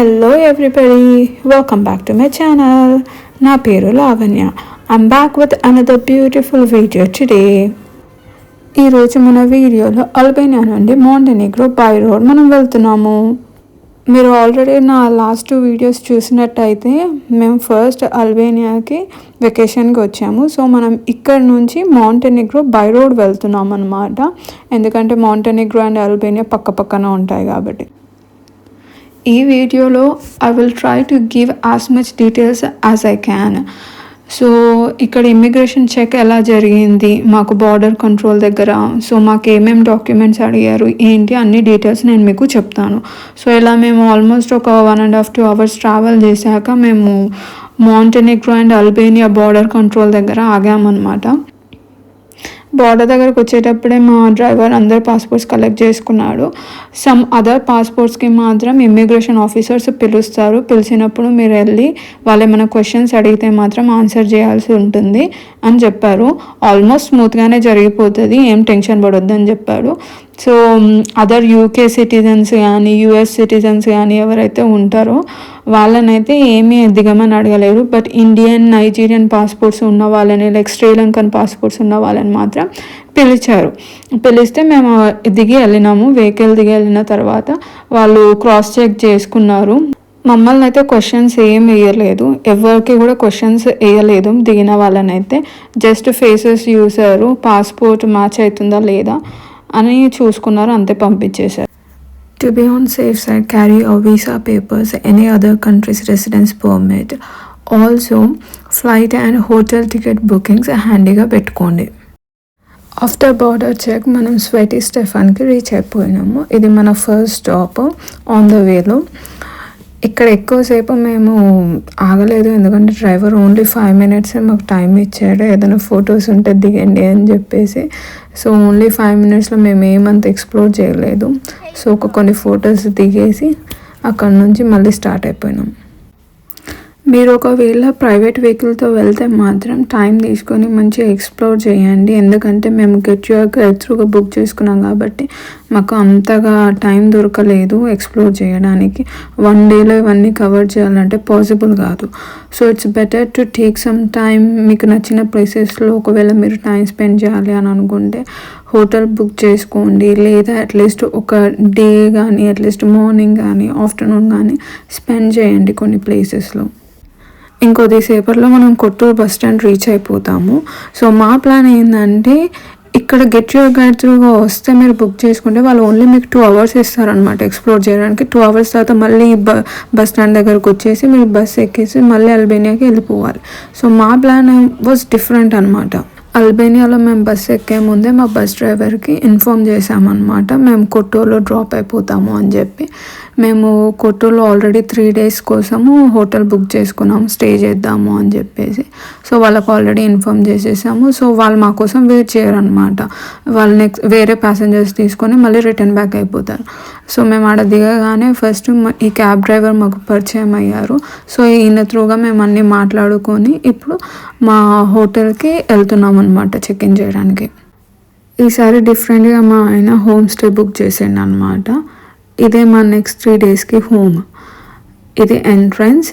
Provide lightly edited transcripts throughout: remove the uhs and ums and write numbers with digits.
Hello everybody, welcome back to my channel. నా పేరు Lavanya. I'm back with another beautiful video today. ఈరోజు మన వీడియోలో అల్బేనియా నుండి మాంటెనిగ్రో బై రోడ్ మనం వెళ్తున్నాము. మీరు ఆల్రెడీ నా లాస్ట్ 2 వీడియోస్ చూసినట్టయితే మేము ఫస్ట్ అల్బేనియాకి వెకేషన్కి వచ్చాము. సో మనం ఇక్కడ నుంచి మాంటెనిగ్రో బై రోడ్ వెళ్తున్నాం అన్నమాట. ఎందుకంటే మాంటెనిగ్రో అండ్ అల్బేనియా పక్క పక్కన ఉంటాయి కాబట్టి. ఈ వీడియోలో I will try to give as much details as I can. So ఇక్కడ ఇమ్మిగ్రేషన్ చెక్ ఎలా జరిగింది మాకు బార్డర్ కంట్రోల్ దగ్గర, సో మాకు ఏమేమి డాక్యుమెంట్స్ అడిగారు ఏంటి అన్ని డీటెయిల్స్ నేను మీకు చెప్తాను. సో ఇలా మేము ఆల్మోస్ట్ ఒక 1.5-2 hours ట్రావెల్ చేశాక మేము Montenegro and Albania border control దగ్గర ఆగామన్నమాట. బార్డర్ దగ్గరకు వచ్చేటప్పుడే మా డ్రైవర్ అందరు పాస్పోర్ట్స్ కలెక్ట్ చేసుకున్నాడు. సమ్ అదర్ పాస్పోర్ట్స్కి మాత్రం ఇమ్మిగ్రేషన్ ఆఫీసర్స్ పిలుస్తారు. పిలిచినప్పుడు మీరు వెళ్ళి వాళ్ళు ఏమైనా క్వశ్చన్స్ అడిగితే మాత్రం ఆన్సర్ చేయాల్సి ఉంటుంది అని చెప్పారు. ఆల్మోస్ట్ స్మూత్గానే జరిగిపోతుంది, ఏం టెన్షన్ పడొద్దు అని చెప్పాడు. సో అదర్ యూకే సిటిజన్స్ కానీ యూఎస్ సిటిజన్స్ కానీ ఎవరైతే ఉంటారో వాళ్ళనైతే ఏమీ దిగమని అడగలేరు. బట్ ఇండియన్ నైజీరియన్ పాస్పోర్ట్స్ ఉన్న వాళ్ళని లైక్ శ్రీలంకన్ పాస్పోర్ట్స్ ఉన్న వాళ్ళని మాత్రం పిలిచారు. పిలిస్తే మేము దిగి వెళ్ళినాము. వెహికల్ దిగి వెళ్ళిన తర్వాత వాళ్ళు క్రాస్ చెక్ చేసుకున్నారు. మమ్మల్ని అయితే క్వశ్చన్స్ ఏం వేయలేదు, ఎవరికి కూడా క్వశ్చన్స్ వేయలేదు. దిగిన వాళ్ళనైతే జస్ట్ ఫేసెస్ చూసారు, పాస్పోర్ట్ మ్యాచ్ అవుతుందా లేదా అని చూసుకున్నారు, అంతే పంపించేశారు. To be on safe side, carry your visa papers, any other country's residence permit. Also, flight and hotel ticket bookings హ్యాండీగా పెట్టుకోండి. ఆఫ్టర్ బార్డర్ చెక్ మనం స్వెటీ స్టెఫాన్కి రీచ్ అయిపోయినాము. ఇది మన ఫస్ట్ స్టాప్ ఆన్ ద వేలో. ఇక్కడ ఎక్కువసేపు మేము ఆగలేదు, ఎందుకంటే డ్రైవర్ ఓన్లీ 5 minutes మాకు టైం ఇచ్చాడు. ఏదైనా ఫొటోస్ ఉంటే దిగండి అని చెప్పేసి. సో ఓన్లీ 5 minutesలో మేము ఏమంత ఎక్స్ప్లోర్ చేయలేదు. సో కొన్ని ఫొటోస్ దిగేసి అక్కడ నుంచి మళ్ళీ స్టార్ట్ అయిపోయినాం. మీరు ఒకవేళ ప్రైవేట్ వెహికల్తో వెళ్తే మాత్రం టైం తీసుకొని మంచిగా ఎక్స్ప్లోర్ చేయండి. ఎందుకంటే మేము గెట్ యువర్ గైడ్ త్రూగా బుక్ చేసుకున్నాం కాబట్టి మాకు అంతగా టైం దొరకలేదు ఎక్స్ప్లోర్ చేయడానికి. 1 dayలో ఇవన్నీ కవర్ చేయాలంటే పాసిబుల్ కాదు. So it's better to take some time. మీకు నచ్చిన ప్లేసెస్లో ఒకవేళ మీరు టైం స్పెండ్ చేయాలి అని అనుకుంటే హోటల్ బుక్ చేసుకోండి, లేదా అట్లీస్ట్ ఒక డే కానీ అట్లీస్ట్ మార్నింగ్ కానీ ఆఫ్టర్నూన్ కానీ స్పెండ్ చేయండి కొన్ని ప్లేసెస్లో. ఇంకొద్దిసేపట్లో మనం కొత్తూరు బస్ స్టాండ్ రీచ్ అయిపోతాము. సో మా ప్లాన్ ఏంటంటే ఇక్కడ గెట్ యువర్ గైడ్ త్రూగా వస్తే మీరు బుక్ చేసుకుంటే వాళ్ళు ఓన్లీ మీకు 2 hours ఇస్తారనమాట ఎక్స్ప్లోర్ చేయడానికి. 2 hours తర్వాత మళ్ళీ బస్ స్టాండ్ దగ్గరకు వచ్చేసి మీరు బస్ ఎక్కేసి మళ్ళీ అల్బేనియాకి వెళ్ళిపోవాలి. సో మా ప్లాన్ వాజ్ డిఫరెంట్ అనమాట. అల్బేనియాలో మేము బస్ ఎక్కే ముందే మా బస్ డ్రైవర్కి ఇన్ఫామ్ చేసామన్నమాట, మేము కొట్టూరులో డ్రాప్ అయిపోతాము అని చెప్పి. మేము కొట్టూరులో ఆల్రెడీ 3 days కోసము హోటల్ బుక్ చేసుకున్నాము, స్టే చేద్దాము అని చెప్పేసి. సో వాళ్ళకు ఆల్రెడీ ఇన్ఫామ్ చేసేసాము. సో వాళ్ళు మా కోసం వెయిట్ చేయరనమాట. వాళ్ళు నెక్స్ట్ వేరే ప్యాసింజర్స్ తీసుకొని మళ్ళీ రిటర్న్ బ్యాక్ అయిపోతారు. సో మేము ఆడ దిగగానే ఫస్ట్ ఈ క్యాబ్ డ్రైవర్ మాకు పరిచయం అయ్యారు. సో ఈయన త్రూగా మేము అన్నీ మాట్లాడుకొని ఇప్పుడు మా హోటల్కి వెళ్తున్నాం అనమాట చెక్ ఇన్ చేయడానికి. ఈసారి డిఫరెంట్గా మా ఆయన హోమ్ స్టే బుక్ చేసిండు అనమాట. ఇదే మా నెక్స్ట్ 3 daysకి హోమ్. ఇది ఎంట్రన్స్.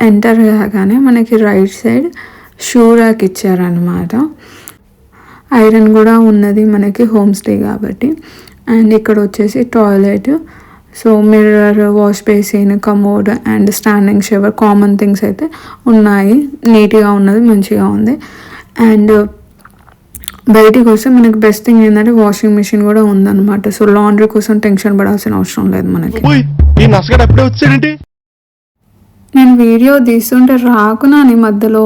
ఎంటర్ కాగానే మనకి రైట్ సైడ్ షూ ర్యాక్ ఇచ్చారనమాట. ఐరన్ కూడా ఉన్నది మనకి హోమ్ స్టే కాబట్టి. అండ్ ఇక్కడ వచ్చేసి toilet, so mirror, wash basin, commode and standing shower, common things అయితే ఉన్నాయి. నీట్గా ఉన్నది, మంచిగా ఉంది. అండ్ బయటికి వస్తే మనకి బెస్ట్ థింగ్ ఏంటంటే వాషింగ్ మిషన్ కూడా ఉందన్నమాట. సో లాండ్రీ కోసం టెన్షన్ పడాల్సిన అవసరం లేదు మనకి. నేను వీడియో తీస్తుంటే రాకునా నీ మధ్యలో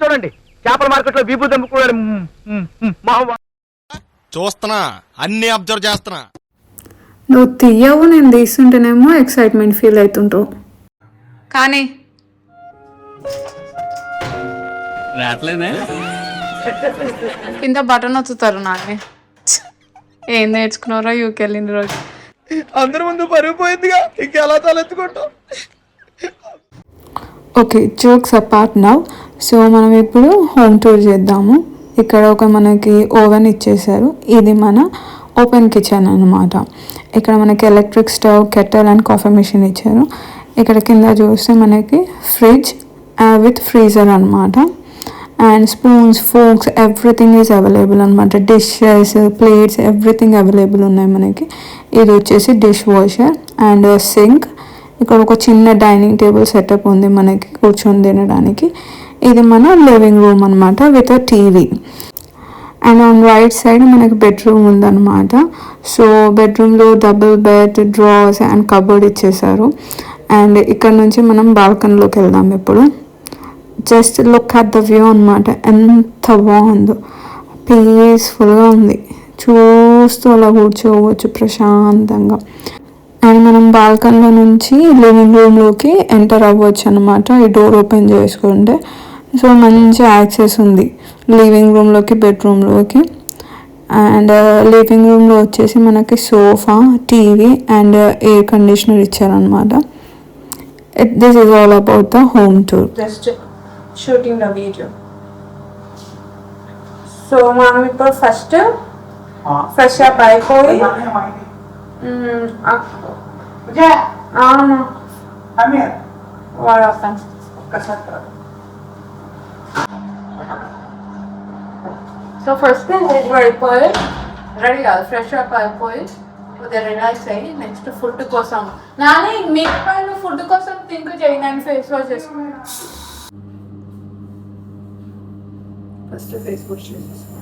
చూడండి, చేపల మార్కెట్ లో విభూతి అమ్ముకున్నాడు. చూస్తున్నా, అన్ని అబ్జర్వ్ చేస్తున్నా. నువ్వు తీయవు, నేను తీస్తుంటేనేమో ఎక్సైట్మెంట్ ఫీల్ అవుతుంటావు. కానీ రావట్లేదే ఇంత బటన్ వచ్చుతారు నాని. ఏం నేర్చుకున్నారో యూకి వెళ్ళిన రోజు అందరి ముందు పరుగు పోయిందిగా, ఇంకెలా తలెత్తుకుంటాం. Okay, jokes apart now. So మనం ఇప్పుడు హోమ్ టూర్ చేద్దాము. ఇక్కడ ఒక మనకి ఓవెన్ ఇచ్చేసారు. ఇది మన ఓపెన్ కిచెన్ అనమాట. ఇక్కడ మనకి electric stove, kettle and coffee machine ఇచ్చారు. ఇక్కడ కింద చూస్తే మనకి ఫ్రిడ్జ్ విత్ ఫ్రీజర్ అనమాట. And spoons, forks, everything is available అనమాట. డిషెస్, ప్లేట్స్, ఎవ్రీథింగ్ అవైలబుల్ ఉన్నాయి మనకి. ఇది వచ్చేసి డిష్ వాషర్ అండ్ సింక్. ఇక్కడ ఒక చిన్న డైనింగ్ టేబుల్ సెటప్ ఉంది మనకి కూర్చొని తినడానికి. ఇది మన లివింగ్ రూమ్ అనమాట with TV. And on right side మనకి బెడ్రూమ్ ఉందన్నమాట. సో బెడ్రూమ్లో double bed, drawers and cupboard ఇచ్చేసారు. అండ్ ఇక్కడ నుంచి మనం బాల్కనీలోకి వెళ్దాం ఇప్పుడు. Just look at the view అనమాట. ఎంత బాగుందో, పీస్ఫుల్గా ఉంది. చూస్తూ అలా కూర్చోవచ్చు ప్రశాంతంగా. అండ్ మనం బాల్కనీలో నుంచి లివింగ్ రూమ్లోకి ఎంటర్ అవ్వచ్చు అనమాట ఈ డోర్ ఓపెన్ చేసుకుంటే. సో మంచి యాక్సెస్ ఉంది లివింగ్ రూమ్లోకి, బెడ్రూమ్లోకి. అండ్ లివింగ్ రూమ్లో వచ్చేసి మనకి sofa, TV and air conditioner ఇచ్చారనమాట. This is all about the home tour. Just shooting the video. So మనం ఇప్పుడు ఫస్ట్ ఫ్రెష్ అప్ అయిపోయి సో ఫస్ట్ అయిపోయి రెడీ కాదు, ఫ్రెష్ అప్ అయిపోయి కొద్దిగా రిలాక్స్ అయ్యి నెక్స్ట్ ఫుడ్ కోసం నాని మీకు ఫుడ్ కోసం థింక్ చేయి. నేను ఫేస్ వాష్ చేసుకున్నాను. ఫస్ట్ ఫేస్ వాష్ చేసేసుకున్నాను.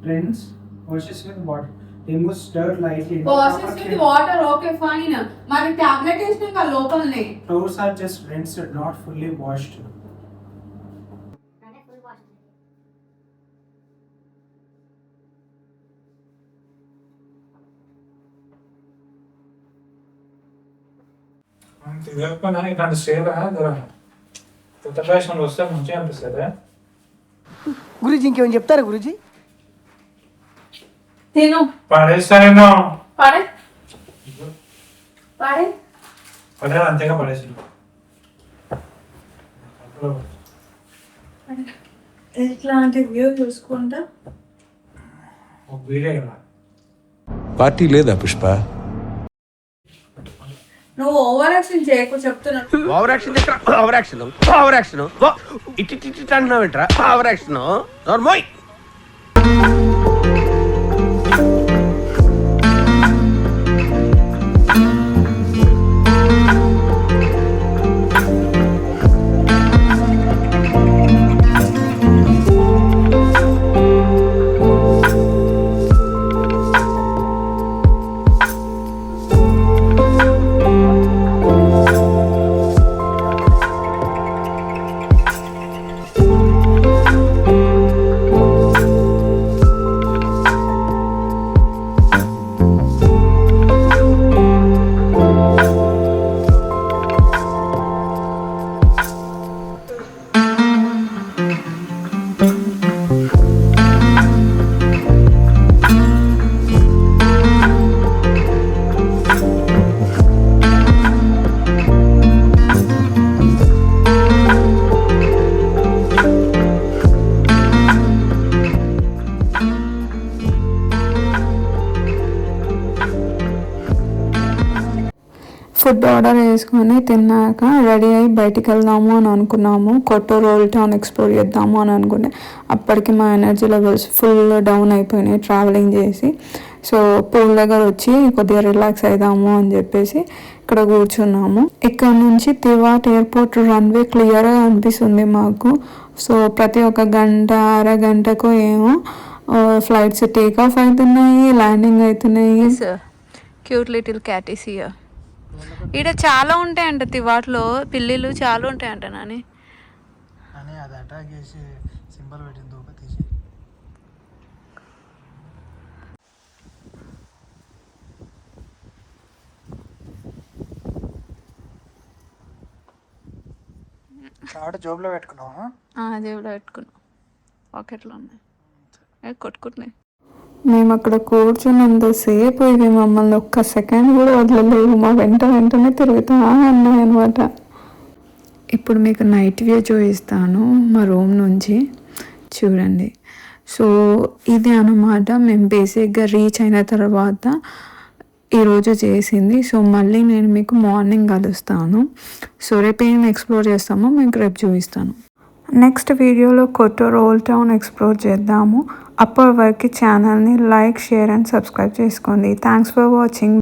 Rinse, washes with water. Remove dirt lightly. Washes with water, okay, fine. మరి టాబ్లెట్ వేసినాక లోపలనే. Floors are just rinsed, not fully washed. తిరగకపోయినా ఇట్లాంటి స్టేర్ ఉత్తరప్రదేశ్లో వస్తే మంచిగా అనిపిస్తుంది. గురూజీ ఇంకేమైనా చెప్తారా గురూజీ? తిను పడేస్తాను. పడే పడే పడేది అంతేగా పడేసి ఇట్లాంటి వ్యూ చూసుకుంటా ఒక వీడియో కదా. పార్టీ లేదా పుష్ప? నువ్వు ఓవర్ యాక్షన్ చేయకు చెప్తున్నా. Over action over action over action ఇట్టి అంటున్నావు ఏంట్రా? Over action normal. Food order చేసుకొని తిన్నాక రెడీ అయ్యి బయటికి వెళ్దాము అని అనుకున్నాము. కొట్టూరు ఓల్డ్ టౌన్ ఎక్స్ప్లోర్ చేద్దాము అని అనుకుంటే అప్పటికి మా ఎనర్జీ లెవెల్స్ ఫుల్ డౌన్ అయిపోయినాయి ట్రావెలింగ్ చేసి. సో పూల్ దగ్గర వచ్చి కొద్దిగా రిలాక్స్ అవుదాము అని చెప్పేసి ఇక్కడ కూర్చున్నాము. ఇక్కడ నుంచి తివాట్ ఎయిర్పోర్ట్ రన్వే క్లియర్గా అనిపిస్తుంది మాకు. సో ప్రతి ఒక్క గంట అరగంటకు ఏమో ఫ్లైట్స్ టేక్ ఆఫ్ అవుతున్నాయి, ల్యాండింగ్ అవుతున్నాయి. Cute little cat is here. ఇక్కడ చాలా ఉంటాయంట తివాట్లో, పిల్లిలు చాలా ఉంటాయంట నాని. అని అది అటాక్ చేసి సింబల్ పెట్టింది దూక తీసి. కాబట్టి జోబులో పెట్టుకున్నావా? జేబులో పెట్టుకున్నాం, పాకెట్లో ఉన్నాయి, కొట్టుకుంటున్నాయి. మేము అక్కడ కూర్చున్నంతసేపు ఇవి మమ్మల్ని ఒక్క సెకండ్ కూడా వదలలేవు, మా వెంటనే తిరుగుతా అన్నాయన్నమాట. ఇప్పుడు మీకు నైట్ వ్యూ చూపిస్తాను మా రూమ్ నుంచి, చూడండి. సో ఇది అన్నమాట మేము బేసిక్గా రీచ్ అయిన తర్వాత ఈరోజు చేసింది. సో మళ్ళీ నేను మీకు మార్నింగ్ కలుస్తాను. సో రేపు ఏం ఎక్స్ప్లోర్ చేస్తామో మీకు రేపు చూపిస్తాను. నెక్స్ట్ వీడియోలో కొత్తూరు ఓల్డ్ టౌన్ ఎక్స్ప్లోర్ చేద్దాము. అప్పటి వరకు ఛానల్ని లైక్, షేర్ అండ్ సబ్స్క్రైబ్ చేసుకోండి. Thanks for watching.